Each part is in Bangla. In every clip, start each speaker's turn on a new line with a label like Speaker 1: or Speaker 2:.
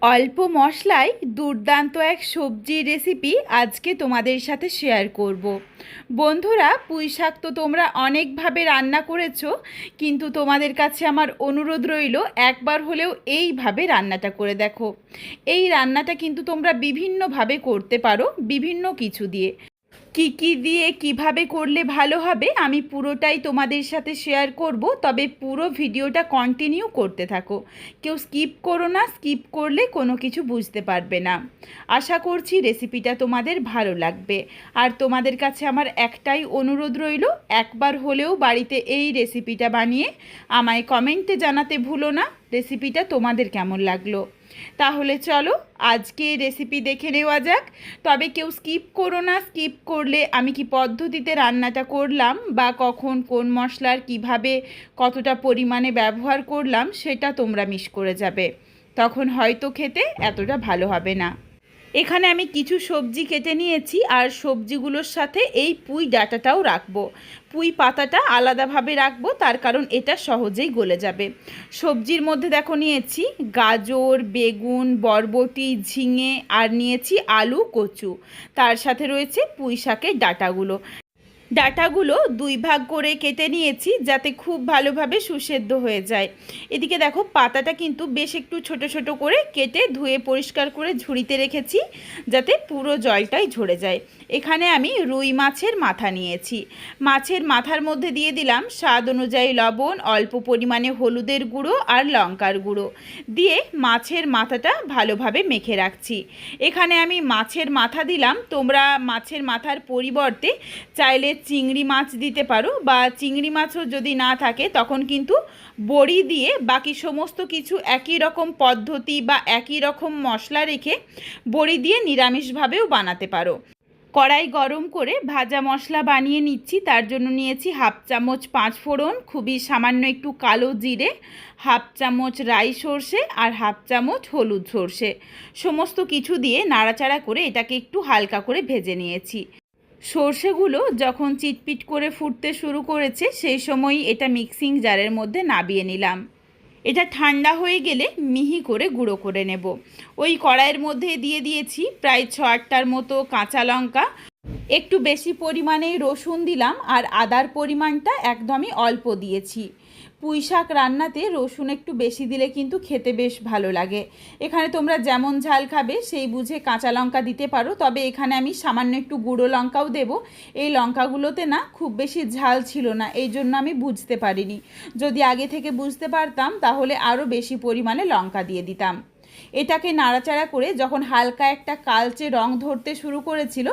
Speaker 1: অল্প মশলায় দুর্দান্ত এক সবজির রেসিপি আজকে তোমাদের সাথে শেয়ার করব। বন্ধুরা, পুঁই শাক তো তোমরা অনেকভাবে রান্না করেছো, কিন্তু তোমাদের কাছে আমার অনুরোধ রইল একবার হলেও এইভাবে রান্নাটা করে দেখো। এই রান্নাটা কিন্তু তোমরা বিভিন্নভাবে করতে পারো, বিভিন্ন কিছু দিয়ে। কি দিয়ে কিভাবে করলে ভালো হবে আমি পুরোটাই তোমাদের সাথে শেয়ার করব, তবে পুরো ভিডিওটা কন্টিনিউ করতে থাকো। কেউ স্কিপ করো না, স্কিপ করলে কোনো কিছু বুঝতে পারবে না। আশা করছি রেসিপিটা তোমাদের ভালো লাগবে। আর তোমাদের কাছে আমার একটাই অনুরোধ রইল, একবার হলেও বাড়িতে এই রেসিপিটা বানিয়ে আমায় কমেন্টে জানাতে ভুলো না রেসিপিটা তোমাদের কেমন লাগলো। তাহলে চলো আজকে রেসিপি দেখে নেওয়া যাক। তবে কেউ স্কিপ করো না, স্কিপ করলে আমি কি পদ্ধতিতে রান্নাটা করলাম বা কখন কোন মশলার কিভাবে কতটা পরিমাণে ব্যবহার করলাম সেটা তোমরা মিস করে যাবে, তখন হয়তো খেতে এতটা ভালো হবে না। এখানে আমি কিছু সবজি কেটে নিয়েছি, আর সবজিগুলোর সাথে এই পুঁই ডাঁটাটাও রাখবো। পুঁই পাতাটা আলাদাভাবে রাখবো, তার কারণ এটা সহজেই গলে যাবে। সবজির মধ্যে দেখো নিয়েছি গাজর, বেগুন, বরবটি, ঝিঙে, আর নিয়েছি আলু, কচু। তার সাথে রয়েছে পুঁই শাকের ডাঁটাগুলো। ডাঁটাগুলো দুই ভাগ করে কেটে নিয়েছি যাতে খুব ভালোভাবে সুসেদ্ধ হয়ে যায়। এদিকে দেখো পাতাটা কিন্তু বেশ একটু ছোট ছোট করে কেটে ধুয়ে পরিষ্কার করে ঝুড়িতে রেখেছি যাতে পুরো জলটাই ঝরে যায়। এখানে আমি রুই মাছের মাথা নিয়েছি। মাছের মাথার মধ্যে দিয়ে দিলাম স্বাদ অনুযায়ী লবণ, অল্প পরিমাণে হলুদের গুঁড়ো আর লঙ্কার গুঁড়ো দিয়ে মাছের মাথাটা ভালোভাবে মেখে রাখছি। এখানে আমি মাছের মাথা দিলাম, তোমরা মাছের মাথার পরিবর্তে চাইলে চিংড়ি মাছ দিতে পারো, বা চিংড়ি মাছও যদি না থাকে তখন কিন্তু বড়ি দিয়ে বাকি সমস্ত কিছু একই রকম পদ্ধতি বা একই রকম মশলা রেখে বড়ি দিয়ে নিরামিষভাবেও বানাতে পারো। কড়াই গরম করে ভাজা মশলা বানিয়ে নিচ্ছি। তার জন্য নিয়েছি হাফ চামচ পাঁচফোড়ন, খুবই সামান্য একটু কালো জিরে, হাফ চামচ রাই সর্ষে আর হাফ চামচ হলুদ সর্ষে। সমস্ত কিছু দিয়ে নাড়াচাড়া করে এটাকে একটু হালকা করে ভেজে নিয়েছি। সর্ষেগুলো যখন চিটপিট করে ফুটতে শুরু করেছে সেই সময়ই এটা মিক্সিং জারের মধ্যে নাবিয়ে নিলাম। এটা ঠান্ডা হয়ে গেলে মিহি করে গুঁড়ো করে নেব। ওই কড়াইয়ের মধ্যে দিয়ে দিয়েছি প্রায় 6-8টার মতো কাঁচা লঙ্কা, একটু বেশি পরিমাণেই রসুন দিলাম, আর আদার পরিমাণটা একদমই অল্প দিয়েছি। পুঁই শাক রান্নাতে রসুন একটু বেশি দিলে কিন্তু খেতে বেশ ভালো লাগে। এখানে তোমরা যেমন ঝাল খাবে সেই বুঝে কাঁচা লঙ্কা দিতে পারো, তবে এখানে আমি সামান্য একটু গুঁড়ো লঙ্কাও দেব। এই লঙ্কাগুলোতে না খুব বেশি ঝাল ছিল না, এই জন্য আমি বুঝতে পারিনি। যদি আগে থেকে বুঝতে পারতাম তাহলে আরও বেশি পরিমাণে লঙ্কা দিয়ে দিতাম। এটাকে নাড়াচাড়া করে যখন হালকা একটা কালচে রং ধরতে শুরু করেছিল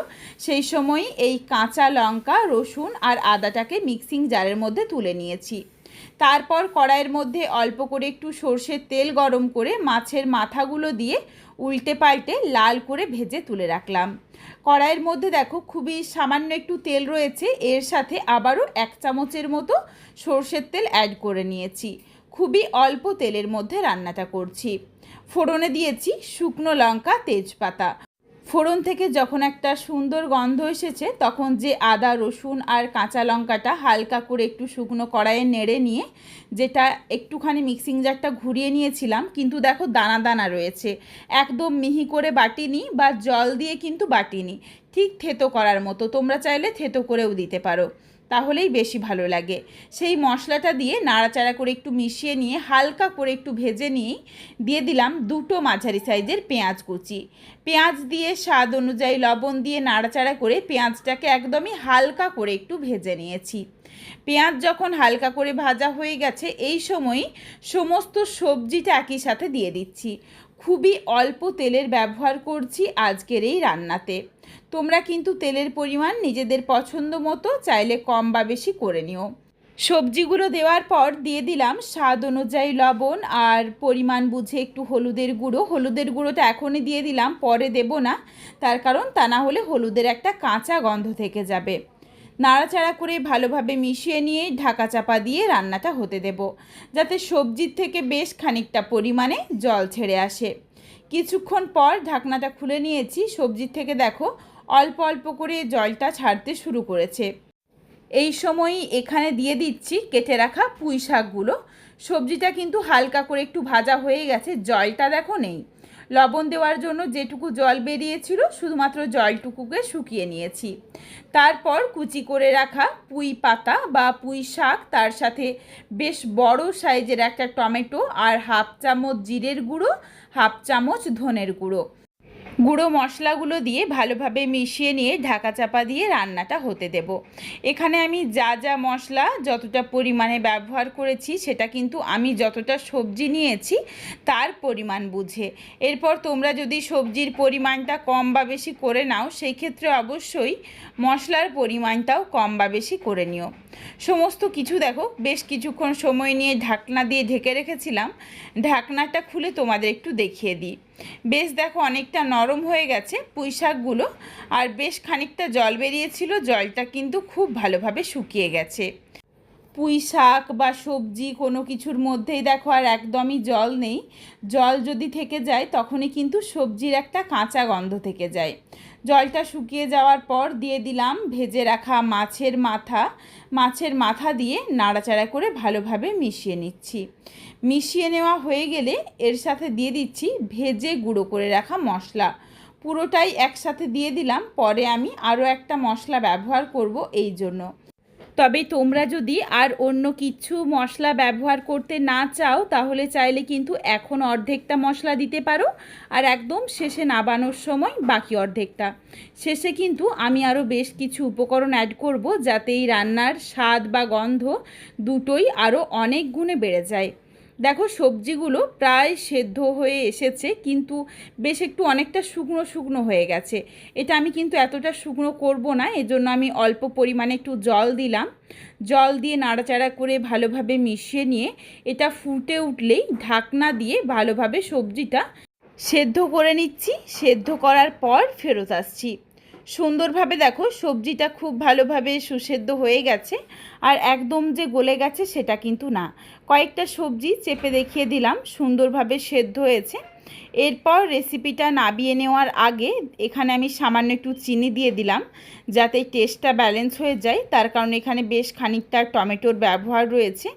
Speaker 1: সেই সময় এই কাঁচা লঙ্কা, রসুন আর আদাটাকে মিক্সিং জারের মধ্যে তুলে নিয়েছি। তারপর কড়াইয়ের মধ্যে অল্প করে একটু সর্ষের তেল গরম করে মাছের মাথাগুলো দিয়ে উল্টে পাল্টে লাল করে ভেজে তুলে রাখলাম। কড়াইয়ের মধ্যে দেখো খুবই সামান্য একটু তেল রয়েছে, এর সাথে আবারও 1 চামচের মতো সর্ষের তেল অ্যাড করে নিয়েছি। খুবই অল্প তেলের মধ্যে রান্নাটা করছি। ফোড়নে দিয়েছি শুকনো লঙ্কা, তেজপাতা। ফোড়ন থেকে যখন একটা সুন্দর গন্ধ এসেছে তখন যে আদা, রসুন আর কাঁচা লঙ্কাটা হালকা করে একটু শুকনো কড়াইয়ে নেড়ে নিয়ে, যেটা একটুখানি মিক্সিং জারটা ঘুরিয়ে নিয়েছিলাম, কিন্তু দেখো দানা দানা রয়েছে, একদম মিহি করে বাটিনি বা জল দিয়ে কিন্তু বাটিনি, ঠিক থেতো করার মতো। তোমরা চাইলে থেতো করেও দিতে পারো, তাহলেই বেশি ভালো লাগে। সেই মশলাটা দিয়ে নাড়াচাড়া করে একটু মিশিয়ে নিয়ে হালকা করে একটু ভেজে নিয়েই দিয়ে দিলাম 2টো মাঝারি সাইজের পেঁয়াজ কুচি। পেঁয়াজ দিয়ে স্বাদ অনুযায়ী লবণ দিয়ে নাড়াচাড়া করে পেঁয়াজটাকে একদমই হালকা করে একটু ভেজে নিয়েছি। পেঁয়াজ যখন হালকা করে ভাজা হয়ে গেছে এই সময়ই সমস্ত সবজিটা একই সাথে দিয়ে দিচ্ছি। খুবই অল্প তেলের ব্যবহার করছি আজকের এই রান্নাতে। তোমরা কিন্তু তেলের পরিমাণ নিজেদের পছন্দ মতো চাইলে কম বা বেশি করে নিও। সবজিগুলো দেওয়ার পর দিয়ে দিলাম স্বাদ অনুযায়ী লবণ আর পরিমাণ বুঝে একটু হলুদের গুঁড়ো। হলুদের গুঁড়োটা এখনই দিয়ে দিলাম, পরে দেব না, তার কারণ তা না হলে হলুদের একটা কাঁচা গন্ধ থেকে যাবে। নাড়াচাড়া করে ভালোভাবে মিশিয়ে নিয়ে ঢাকা চাপা দিয়ে রান্নাটা হতে দেব, যাতে সবজির থেকে বেশ খানিকটা পরিমাণে জল ছেড়ে আসে। কিছুক্ষণ পর ঢাকনাটা খুলে নিয়েছি। সবজির থেকে দেখো অল্প অল্প করে জলটা ছাড়তে শুরু করেছে। এই সময়ই এখানে দিয়ে দিচ্ছি কেটে রাখা পুঁই শাকগুলো। সবজিটা কিন্তু হালকা করে একটু ভাজা হয়ে গেছে, জলটা দেখো নেই। লবণ দেওয়ার জন্য যেটুকু জল বেরিয়েছিল শুধুমাত্র জলটুকুকে শুকিয়ে নিয়েছি। তারপর কুচি করে রাখা পুঁই পাতা বা পুঁই শাক, তার সাথে বেশ বড় সাইজের একটা টমেটো আর হাফ চামচ জিরের গুঁড়ো, হাফ চামচ ধনের গুঁড়ো, গুঁড়ো মশলাগুলো দিয়ে ভালোভাবে মিশিয়ে নিয়ে ঢাকা চাপা দিয়ে রান্নাটা হতে দেব। এখানে আমি যা যা মশলা যতটা পরিমাণে ব্যবহার করেছি সেটা কিন্তু আমি যতটা সবজি নিয়েছি তার পরিমাণ বুঝে। এরপর তোমরা যদি সবজির পরিমাণটা কম বা বেশি করে নাও সেই ক্ষেত্রে অবশ্যই মশলার পরিমাণটাও কম বা বেশি করে নিও। সমস্ত কিছু দেখো বেশ কিছুক্ষণ সময় নিয়ে ঢাকনা দিয়ে ঢেকে রেখেছিলাম। ঢাকনাটা খুলে তোমাদের একটু দেখিয়ে দিই। বেশ দেখো অনেকটা নরম হয়ে গেছে পুঁই শাকগুলো, আর বেশ খানিকটা জল বেরিয়েছিল, জলটা কিন্তু খুব ভালোভাবে শুকিয়ে গেছে। পুঁই শাক বা সবজি কোনো কিছুর মধ্যেই দেখো আর একদমই জল নেই। জল যদি থেকে যায় তখনই কিন্তু সবজির একটা কাঁচা গন্ধ থেকে যায়। জলটা শুকিয়ে যাওয়ার পর দিয়ে দিলাম ভেজে রাখা মাছের মাথা দিয়ে নাড়াচাড়া করে ভালোভাবে মিশিয়ে নিচ্ছি। মিশিয়ে নেওয়া হয়ে গেলে এর সাথে দিয়ে দিচ্ছি ভেজে গুঁড়ো করে রাখা মশলা। পুরোটাই একসাথে দিয়ে দিলাম, পরে আমি আরও একটা মশলা ব্যবহার করব এই জন্য। তবে তোমরা যদি আর অন্য কিছু মশলা ব্যবহার করতে না চাও তাহলে চাইলে কিন্তু এখন অর্ধেকটা মশলা দিতে পারো, আর একদম শেষে নাবানোর সময় বাকি অর্ধেকটা। শেষে কিন্তু আমি আরও বেশ কিছু উপকরণ অ্যাড করব যাতে এই রান্নার স্বাদ বা গন্ধ দুটোই আরও অনেক গুণে বেড়ে যায়। দেখো সবজিগুলো প্রায় সেদ্ধ হয়ে এসেছে, কিন্তু বেশ একটু অনেকটা শুকনো শুকনো হয়ে গেছে। এটা আমি কিন্তু এতটা শুকনো করব না, এজন্য আমি অল্প পরিমাণে একটু জল দিলাম। জল দিয়ে নাড়াচাড়া করে ভালোভাবে মিশিয়ে নিয়ে এটা ফুটে উঠলেই ঢাকনা দিয়ে ভালোভাবে সবজিটা সেদ্ধ করে নিচ্ছি। সেদ্ধ করার পর ফেরত আসছি। সুন্দরভাবে দেখো সবজিটা খুব ভালোভাবে সুসেদ্ধ হয়ে গেছে, আর একদম যে গলে গেছে সেটা কিন্তু না। কয়েকটা সবজি চেপে দেখিয়ে দিলাম সুন্দরভাবে সেদ্ধ হয়েছে। এরপর রেসিপিটা নাবিয়ে নেওয়ার আগে এখানে আমি সামান্য একটু চিনি দিয়ে দিলাম যাতে টেস্টটা ব্যালেন্স হয়ে যায়, তার কারণ এখানে বেশ খানিকটা টমেটোর ব্যবহার রয়েছে।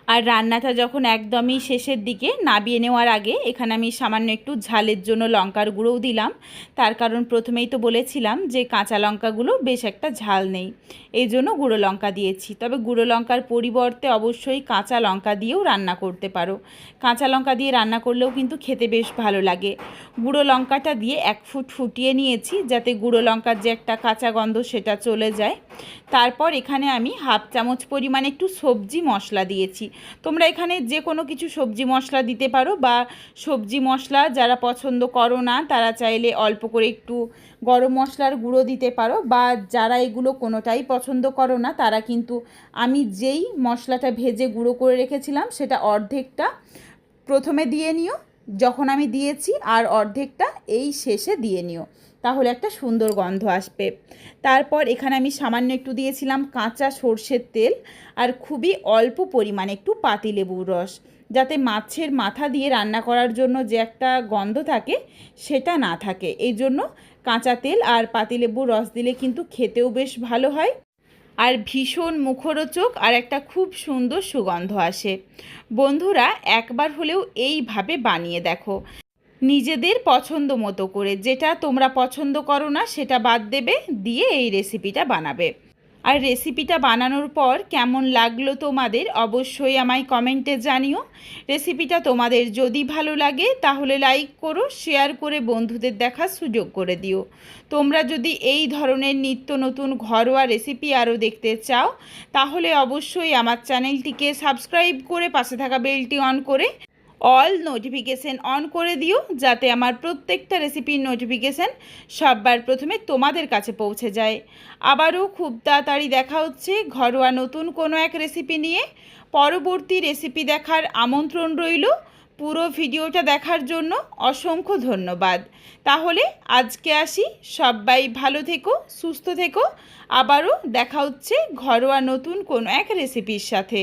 Speaker 1: আর রান্নাটা যখন একদমই শেষের দিকে নাবিয়ে নেওয়ার আগে এখানে আমি সামান্য একটু ঝালের জন্য লঙ্কার গুঁড়োও দিলাম, তার কারণ প্রথমেই তো বলেছিলাম যে কাঁচা লঙ্কাগুলো বেশ একটা ঝাল নেই, এই জন্য গুঁড়ো লঙ্কা দিয়েছি। তবে গুঁড়ো লঙ্কার পরিবর্তে অবশ্যই কাঁচা লঙ্কা দিয়েও রান্না করতে পারো। কাঁচা লঙ্কা দিয়ে রান্না করলেও কিন্তু খেতে বেশ ভালো লাগে। গুঁড়ো লঙ্কাটা দিয়ে 1 ফুট ফুটিয়ে নিয়েছি যাতে গুঁড়ো লঙ্কার যে একটা কাঁচা গন্ধ সেটা চলে যায়। তারপর এখানে আমি হাফ চামচ পরিমাণে একটু সবজি মশলা দিয়েছি। তোমরা এখানে যে কোনো কিছু সবজি মশলা দিতে পারো, বা সবজি মশলা যারা পছন্দ করো না তারা চাইলে অল্প করে একটু গরম মশলার গুঁড়ো দিতে পারো, বা যারা এগুলো কোনোটাই পছন্দ করো না তারা কিন্তু আমি যেই মশলাটা ভেজে গুঁড়ো করে রেখেছিলাম সেটা অর্ধেকটা প্রথমে দিয়ে নিও যখন আমি দিয়েছি, আর অর্ধেকটা এই শেষে দিয়ে নিও, তাহলে একটা সুন্দর গন্ধ আসবে। তারপর এখানে আমি সামান্য একটু দিয়েছিলাম কাঁচা সর্ষের তেল, আর খুবই অল্প পরিমাণে একটু পাতিলেবুর রস, যাতে মাছের মাথা দিয়ে রান্না করার জন্য যে একটা গন্ধ থাকে সেটা না থাকে। এই জন্য কাঁচা তেল আর পাতিলেবুর রস দিলে কিন্তু খেতেও বেশ ভালো হয়, আর ভীষণ মুখরোচক আর একটা খুব সুন্দর সুগন্ধ আসে। বন্ধুরা একবার হলেও এইভাবে বানিয়ে দেখো, নিজেদের পছন্দ মতো করে। যেটা তোমরা পছন্দ করো না সেটা বাদ দেবে, দিয়ে এই রেসিপিটা বানাবে। আর রেসিপিটা বানানোর পর কেমন লাগলো তোমাদের অবশ্যই আমায় কমেন্টে জানিও। রেসিপিটা তোমাদের যদি ভালো লাগে তাহলে লাইক করো, শেয়ার করে বন্ধুদের দেখার সুযোগ করে দিও। তোমরা যদি এই ধরনের নিত্য নতুন ঘরোয়া রেসিপি আরও দেখতে চাও তাহলে অবশ্যই আমার চ্যানেলটিকে সাবস্ক্রাইব করে পাশে থাকা বেলটি অন করে অল নোটিফিকেশান অন করে দিও, যাতে আমার প্রত্যেকটা রেসিপির নোটিফিকেশান সবার প্রথমে তোমাদের কাছে পৌঁছে যায়। আবারও খুব তাড়াতাড়ি দেখা হচ্ছে ঘরোয়া নতুন কোনো এক রেসিপি নিয়ে। পরবর্তী রেসিপি দেখার আমন্ত্রণ রইল। পুরো ভিডিওটা দেখার জন্য অসংখ্য ধন্যবাদ। তাহলে আজকে আসি, সবাই ভালো থেকো, সুস্থ থেকো। আবারও দেখা হচ্ছে ঘরোয়া নতুন কোনো এক রেসিপির সাথে।